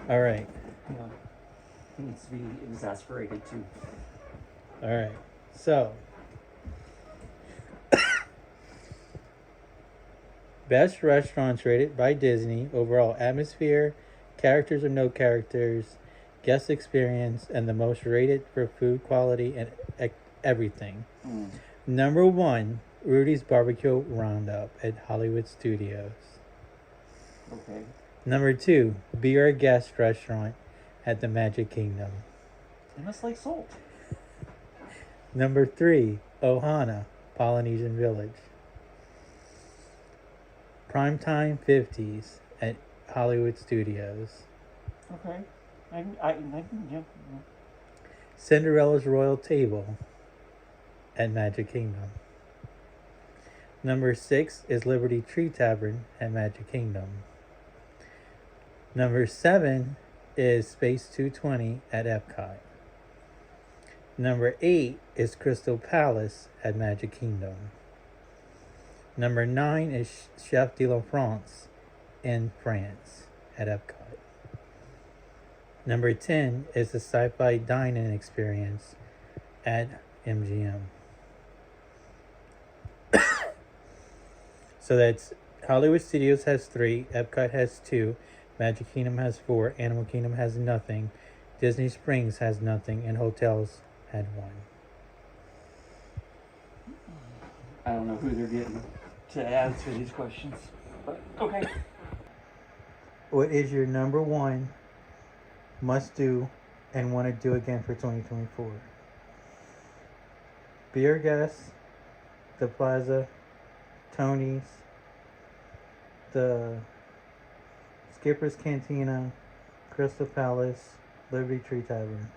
All right. Yeah. It needs to be exasperated too. All right. So, best restaurants rated by Disney: overall atmosphere, characters or no characters, guest experience, and the most rated for food quality and everything. Number one, Rudy's Barbecue Roundup at Hollywood Studios. Okay. Number two, Be Our Guest Restaurant at the Magic Kingdom. They must like salt. Number three, Ohana, Polynesian Village. Primetime 50s at Hollywood Studios. Okay. Yeah. Cinderella's Royal Table at Magic Kingdom. Number 6 is Liberty Tree Tavern at Magic Kingdom. Number 7 is Space 220 at Epcot. Number 8 is Crystal Palace at Magic Kingdom. Number 9 is Chef de la France in France at Epcot. Number 10 is the Sci-Fi Dine-In Experience at MGM. So that's Hollywood Studios has 3, Epcot has 2, Magic Kingdom has 4, Animal Kingdom has nothing, Disney Springs has nothing, and hotels had 1. I don't know who they're getting to answer these questions, but okay. What is your number 1 must do and want to do again for 2024? Be Our Guest, the Plaza, Tony's, the Skipper's Cantina, Crystal Palace, Liberty Tree Tavern.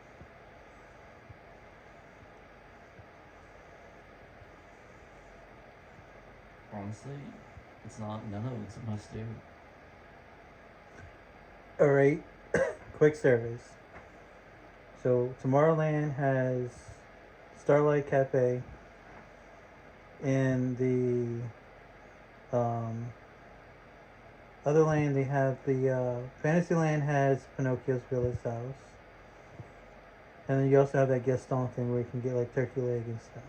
Honestly, it's not none of it's a must do. Alright, quick service. So Tomorrowland has Starlight Cafe. In the other land, they have the Fantasyland has Pinocchio's Village House, and then you also have that Gaston thing where you can get like turkey leg and stuff.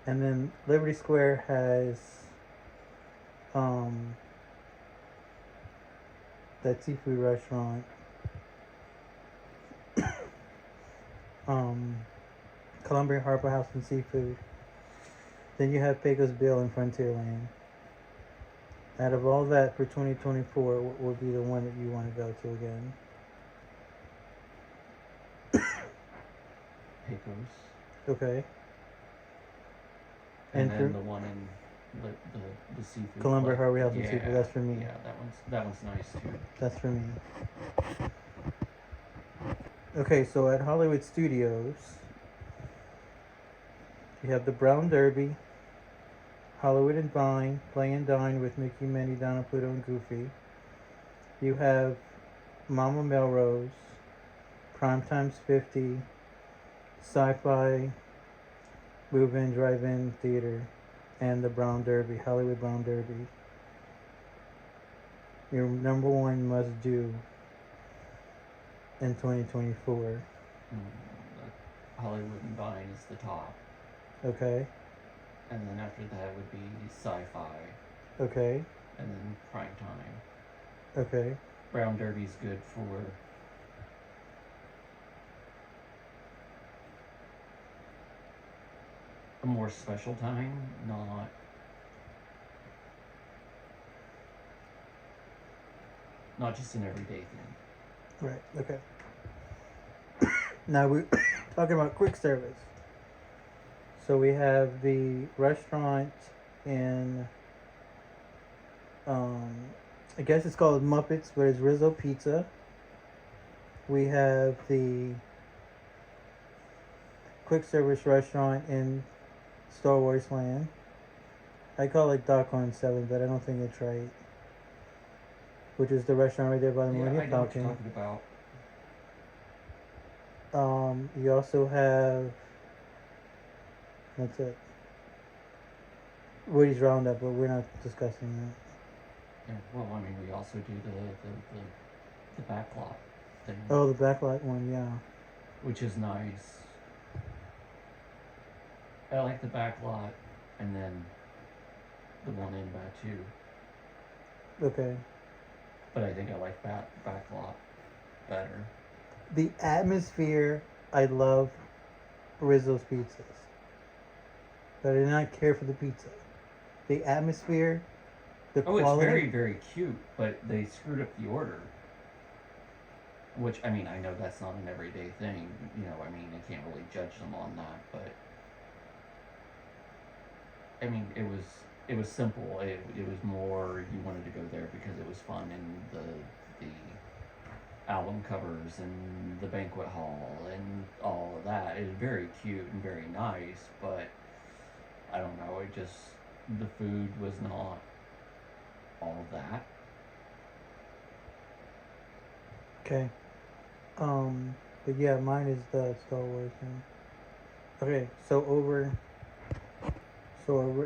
And then Liberty Square has that seafood restaurant. Columbia Harbor House and Seafood. Then you have Pecos Bill in Frontierland. Out of all that for 2024, what would be the one that you want to go to again? Pecos. Okay. And then the one in the seafood. Columbia Harbor House and yeah, Seafood. That's for me. Yeah, that one's nice too. That's for me. Okay, so at Hollywood Studios, you have the Brown Derby, Hollywood and Vine, Play and Dine with Mickey, Minnie, Donna, Pluto, and Goofy. You have Mama Melrose, Primetime's 50, Sci-Fi, Move-In, Drive-In Theater, and the Brown Derby, Hollywood Brown Derby. Your number 1 must do in 2024. Hollywood and Vine is the top. Okay. And then after that would be Sci-Fi. Okay. And then Prime Time. Okay. Brown Derby's good for a more special time, not just an everyday thing. Right. Okay. Now we're talking about quick service. So we have the restaurant in I guess it's called Muppets, but it's Rizzo Pizza. We have the quick service restaurant in Star Wars Land. I call it Dockhorn 7, but I don't think it's right. Which is the restaurant right there by the Yeah, I Millennium know what you're Falcon. talking about. You also have. That's it. Woody's Roundup, but we're not discussing that. Yeah, well, I mean, we also do the backlot thing, Oh, the backlight one, yeah. which is nice. I like the backlot, and then the one in Batu. Okay. But I think I like backlot better. The atmosphere, I love Rizzo's pizzas. But I did not care for the pizza. The atmosphere, the Oh, quality. it's very, very cute, but they screwed up the order. Which, I mean, I know that's not an everyday thing. You know, I mean, I can't really judge them on that, but I mean, it was simple. It was more you wanted to go there because it was fun and the album covers and the banquet hall and all of that. It was very cute and very nice, but I don't know. It just the food was not all of that. Okay. But yeah, mine is the Star Wars one. Okay, so over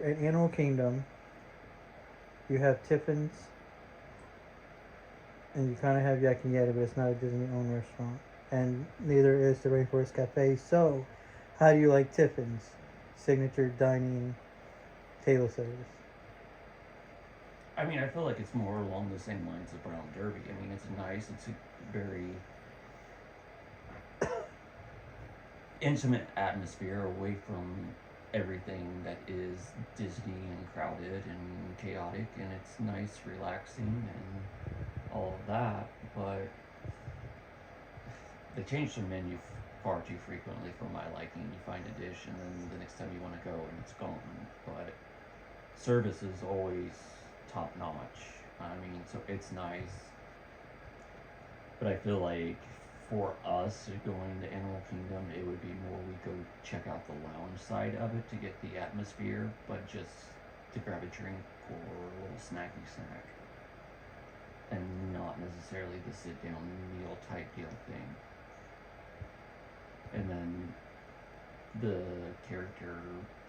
at Animal Kingdom, you have Tiffin's, and you kind of have Yak and Yeti, but it's not a Disney-owned restaurant, and neither is the Rainforest Cafe. So, how do you like Tiffin's signature dining table service? I mean, I feel like it's more along the same lines of Brown Derby. I mean, it's nice. It's a very intimate atmosphere away from everything that is Disney and crowded and chaotic, and it's nice, relaxing, and all of that. But they change their menu far too frequently for my liking. You find a dish, and then the next time you want to go, and it's gone. But service is always top notch. I mean, so it's nice. But I feel like for us going to Animal Kingdom, it would be more we go check out the lounge side of it to get the atmosphere, but just to grab a drink or a little snacky snack. And not necessarily the sit down meal type deal thing. And then the character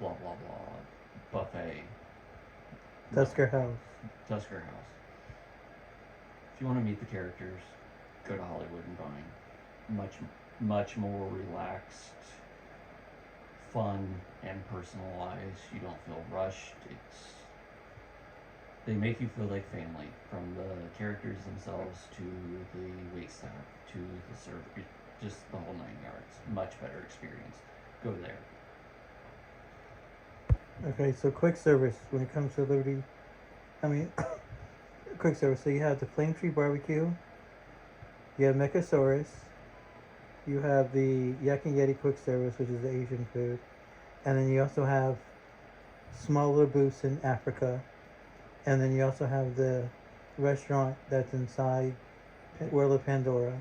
blah blah blah buffet. Tusker House. Tusker House. If you want to meet the characters, go to Hollywood and Vine. Much more relaxed, fun, and personalized. You don't feel rushed. They make you feel like family, from the characters themselves to the wait staff to the server, just the whole 9 yards. Much better experience. Go there. Okay, so quick service when it comes to Liberty. I mean, quick service. So you have the Flame Tree Barbecue. You have Mechasaurus. You have the Yak and Yeti quick service, which is the Asian food, and then you also have smaller booths in Africa, and then you also have the restaurant that's inside World of Pandora.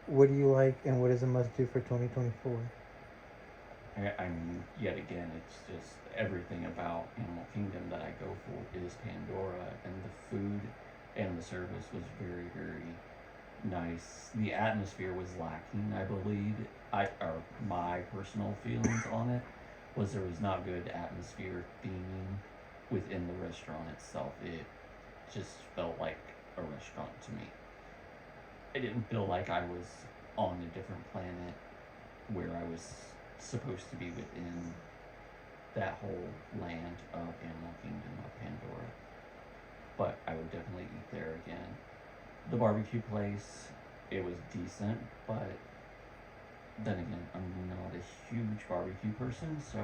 What do you like, and what is a must do for 2024? I mean, yet again, it's just everything about Animal Kingdom that I go for is Pandora, and the food and the service was very, very nice. The atmosphere was lacking, I believe. Or my personal feelings on it was there was not good atmosphere theming within the restaurant itself. It just felt like a restaurant to me. I didn't feel like I was on a different planet where I was supposed to be within that whole land of Animal Kingdom of Pandora. But I would definitely eat there again. The barbecue place, it was decent, but then again, I'm not a huge barbecue person, so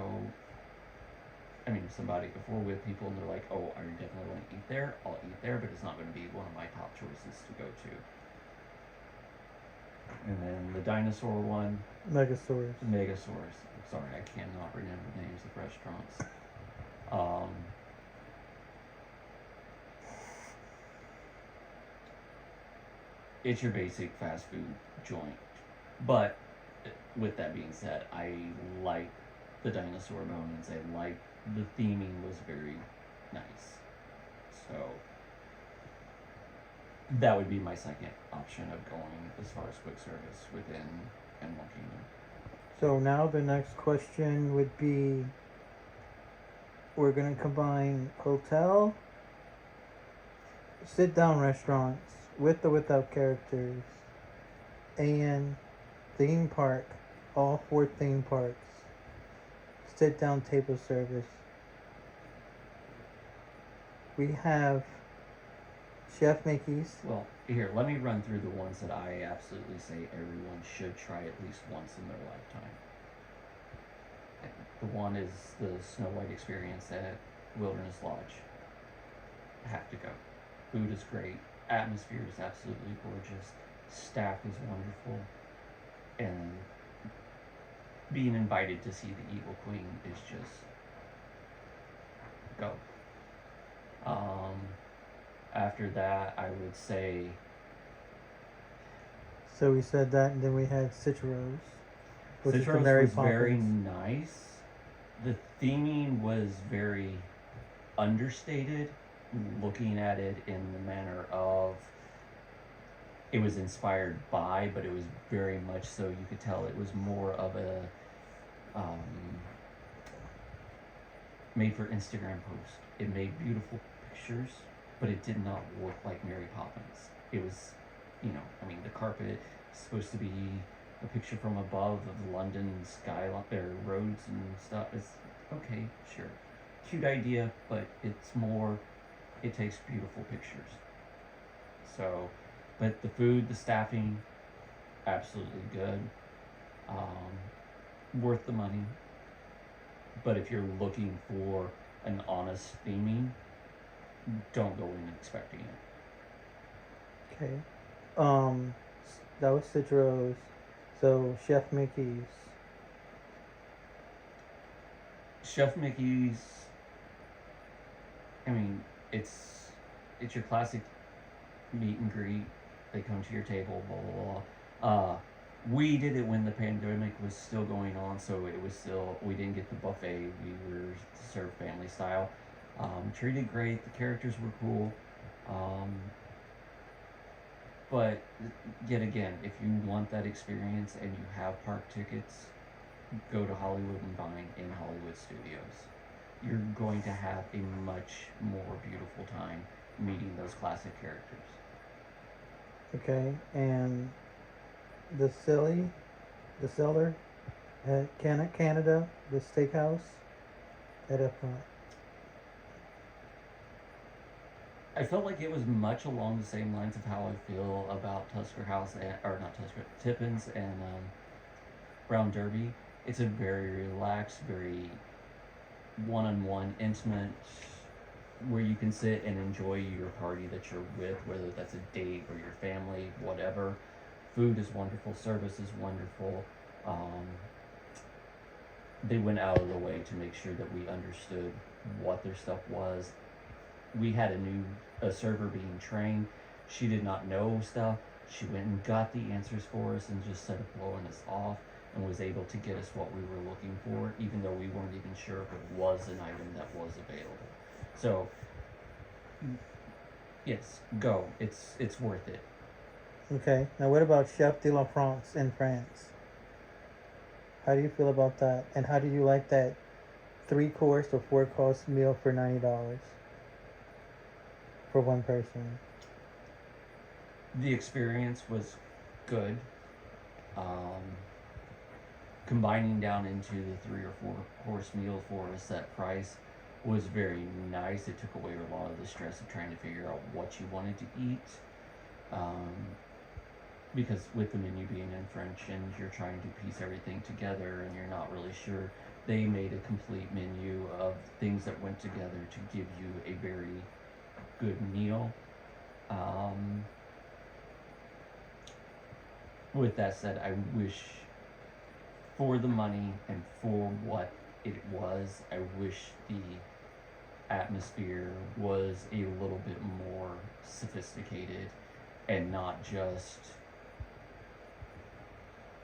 I mean, if we're with people and they're like, oh, I definitely want to eat there, I'll eat there, but it's not going to be one of my top choices to go to. And then the dinosaur one, Megasaurus. Megasaurus. Sorry, I cannot remember names of restaurants. it's your basic fast food joint. But with that being said, I like the dinosaur moments. I like the theming was very nice. So that would be my second option of going as far as quick service within Animal Kingdom. So now the next question would be, we're gonna combine hotel, sit down restaurants with or without characters, and theme park, all 4 theme parks, sit down table service. We have Chef Mickey's. Well, here, let me run through the ones that I absolutely say everyone should try at least once in their lifetime. The one is the Snow White experience at Wilderness Lodge. Have to go. Food is great. Atmosphere is absolutely gorgeous. Staff is wonderful. And being invited to see the Evil Queen is just go. After that, I would say So we said that, and then we had Citrus, which is the Citrus Mary was very Poppins. nice. The theming was very understated, looking at it in the manner of it was inspired by, but it was very much so you could tell it was more of a made for Instagram post. It made beautiful pictures, but it did not look like Mary Poppins. It was, the carpet is supposed to be a picture from above of London skyline, their roads and stuff. It's okay, sure, cute idea, but it's more. It takes beautiful pictures. So, but the food, the staffing, absolutely good. Worth the money. But if you're looking for an honest theming, don't go in expecting it. Okay. That was Citrus. So Chef Mickey's. Chef Mickey's. I mean, it's your classic meet and greet. They come to your table, blah blah blah. We did it when the pandemic was still going on, so it was still, we didn't get the buffet. We were served family style. Treated great. The characters were cool. But yet again, if you want that experience and you have park tickets, go to Hollywood and Vine in Hollywood Studios. You're going to have a much more beautiful time meeting those classic characters. Okay, and the cellar at Canada, the steakhouse at Epcot. I felt like it was much along the same lines of how I feel about Tusker House, or not Tusker, Tippins and Brown Derby. It's a very relaxed, very one-on-one, intimate, where you can sit and enjoy your party that you're with, whether that's a date or your family, whatever. Food is wonderful, service is wonderful. They went out of the way to make sure that we understood what their stuff was. We had a server being trained. She did not know stuff. She went and got the answers for us and just started blowing us off and was able to get us what we were looking for, even though we weren't even sure if it was an item that was available. So, yes, go. It's worth it. Okay, now what about Chef de la France in France? How do you feel about that? And how do you like that 3-course or 4-course meal for $90 for one person? The experience was good. Combining down into the 3 or 4-course meal for a set price was very nice. It took away a lot of the stress of trying to figure out what you wanted to eat. Because with the menu being in French and you're trying to piece everything together and you're not really sure, they made a complete menu of things that went together to give you a very good meal. With that said, I wish, for the money and for what it was, I wish the atmosphere was a little bit more sophisticated and not just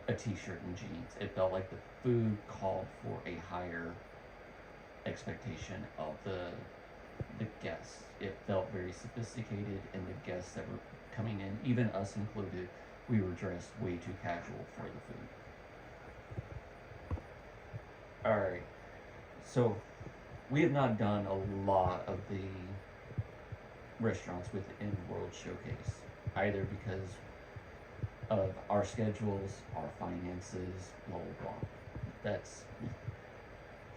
a t-shirt and jeans. It felt like the food called for a higher expectation of the guests. It felt very sophisticated, and the guests that were coming in, even us included, we were dressed way too casual for the food. Alright, so we have not done a lot of the restaurants within World Showcase, either because of our schedules, our finances, blah blah blah. That's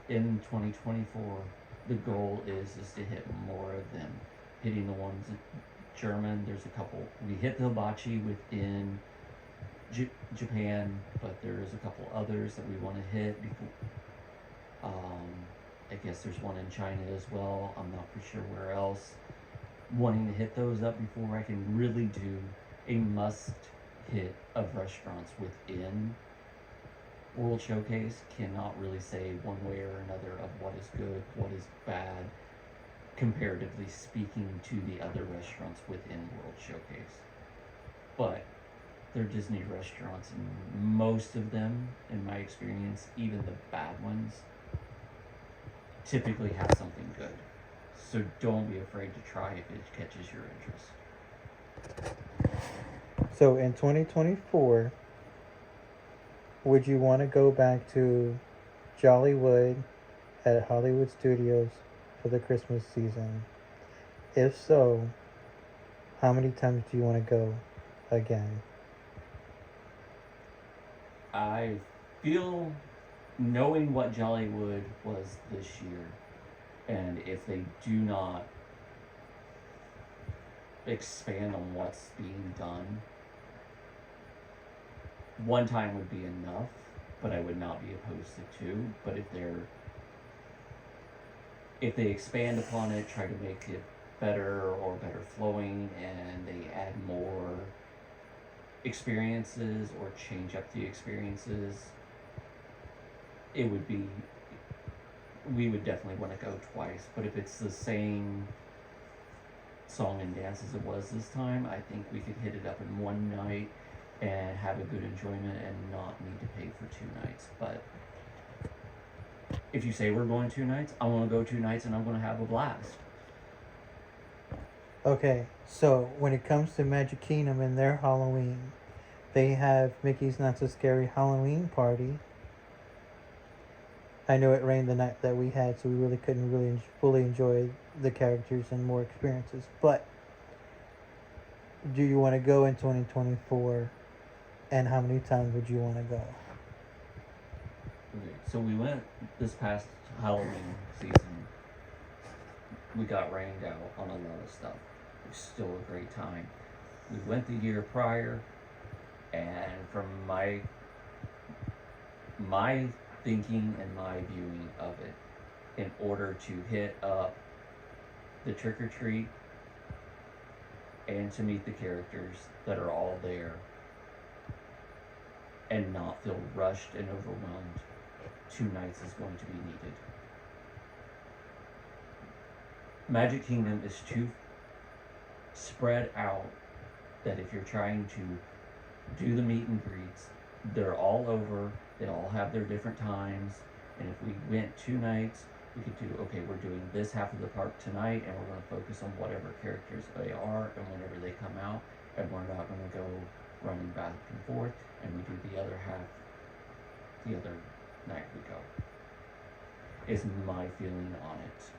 in 2024. The goal is to hit more of them. Hitting the ones in German. There's a couple. We hit the hibachi within Japan, but there's a couple others that we want to hit before. I guess there's one in China as well. I'm not for sure where else. Wanting to hit those up before I can really do a must hit of restaurants within World Showcase. Cannot really say one way or another of what is good, what is bad, comparatively speaking to the other restaurants within World Showcase. But they're Disney restaurants, and most of them, in my experience, even the bad ones, typically have something good. So don't be afraid to try if it catches your interest. So in 2024, would you want to go back to Jollywood at Hollywood Studios for the Christmas season? If so, how many times do you want to go again? I feel, knowing what Jollywood was this year, and if they do not expand on what's being done, one time would be enough, but I would not be opposed to two. But if they expand upon it, try to make it better or better flowing, and they add more experiences or change up the experiences, we would definitely want to go twice. But if it's the same song and dance as it was this time, I think we could hit it up in one night and have a good enjoyment and not need to pay for 2 nights. But if you say we're going 2 nights, I want to go 2 nights and I'm going to have a blast. Okay, so when it comes to Magic Kingdom and their Halloween, they have Mickey's Not So Scary Halloween Party. I know it rained the night that we had, so we really couldn't really fully enjoy the characters and more experiences. But do you want to go in 2024, and how many times would you want to go? Okay, so we went this past Halloween season. We got rained out on a lot of stuff. It was still a great time. We went the year prior, and from my thinking and my viewing of it, in order to hit up the trick or treat and to meet the characters that are all there and not feel rushed and overwhelmed, 2 nights is going to be needed. Magic Kingdom is too spread out that if you're trying to do the meet and greets, they're all over, they all have their different times, and if we went 2 nights, we could do, okay, we're doing this half of the park tonight, and we're going to focus on whatever characters they are, and whenever they come out, and we're not going to go running back and forth, and we do the other half the other night we go, is my feeling on it.